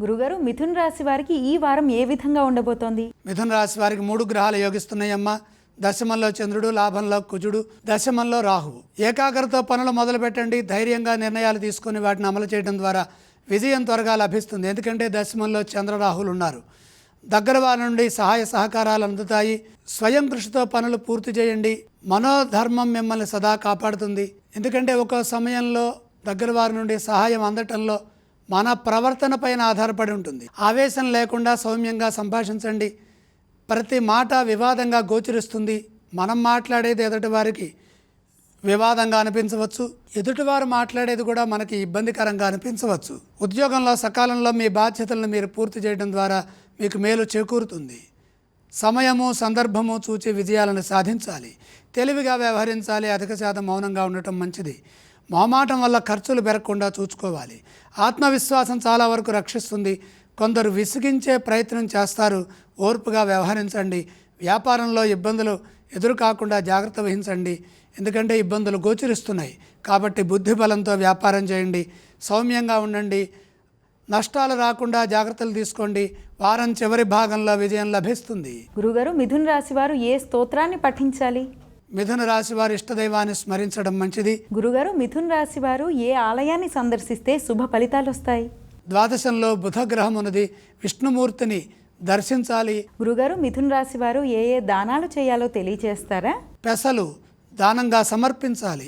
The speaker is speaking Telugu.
గురుగారు, మిథున రాశి వారికి ఈ వారం ఏ విధంగా ఉండబోతోంది? మిథున రాశి వారికి 3 గ్రహాలు యోగిస్తున్నాయమ్మా. దశమంలో చంద్రుడు, లాభంలో కుజుడు, దశమంలో రాహువు. ఏకాగ్రతతో పనులు మొదలు పెట్టండి. ధైర్యంగా నిర్ణయాలు తీసుకుని వాటిని అమలు చేయడం ద్వారా విజయం త్వరగా లభిస్తుంది. ఎందుకంటే దశమంలో చంద్రరాహులు ఉన్నారు. దగ్గర వారి నుండి సహాయ సహకారాలు అందుతాయి. స్వయం కృషితో పనులు పూర్తి చేయండి. మనోధర్మం మిమ్మల్ని సదా కాపాడుతుంది. ఎందుకంటే ఒక్కో సమయంలో దగ్గర వారి నుండి సహాయం అందటంలో మన ప్రవర్తన పైన ఆధారపడి ఉంటుంది. ఆవేశం లేకుండా సౌమ్యంగా సంభాషించండి. ప్రతి మాట వివాదంగా గోచరిస్తుంది. మనం మాట్లాడేది ఎదుటి వారికి వివాదంగా అనిపించవచ్చు. ఎదుటివారు మాట్లాడేది కూడా మనకి ఇబ్బందికరంగా అనిపించవచ్చు. ఉద్యోగంలో సకాలంలో మీ బాధ్యతలను మీరు పూర్తి చేయడం ద్వారా మీకు మేలు చేకూరుతుంది. సమయము సందర్భము చూచి విజయాలను సాధించాలి. తెలివిగా వ్యవహరించాలి. అధిక శాతం మౌనంగా ఉండటం మంచిది. మొహమాటం వల్ల ఖర్చులు పెరగకుండా చూసుకోవాలి. ఆత్మవిశ్వాసం చాలా వరకు రక్షిస్తుంది. కొందరు విసిగించే ప్రయత్నం చేస్తారు. ఓర్పుగా వ్యవహరించండి. వ్యాపారంలో ఇబ్బందులు ఎదురు కాకుండా జాగ్రత్త వహించండి. ఎందుకంటే ఇబ్బందులు గోచరిస్తున్నాయి. కాబట్టి బుద్ధి బలంతో వ్యాపారం చేయండి. సౌమ్యంగా ఉండండి. నష్టాలు రాకుండా జాగ్రత్తలు తీసుకోండి. వారం చివరి భాగంలో విజయం లభిస్తుంది. గురుగారు, మిథున రాశి వారు ఏ స్తోత్రాన్ని పఠించాలి? మిథున రాశి వారి ఇష్టదైవాన్ని స్మరించడం మంచిది. గురుగారు, మిథున రాశి వారు ఏ ఆలయాన్ని సందర్శిస్తే శుభ ఫలితాలు వస్తాయి? ద్వాదశంలో బుధ గ్రహం ఉన్నది. విష్ణుమూర్తిని దర్శించాలి. గురుగారు, మిథున రాశి వారు ఏ ఏ దానాలు చేయాలో తెలియజేస్తారా? పెసలు దానంగా సమర్పించాలి.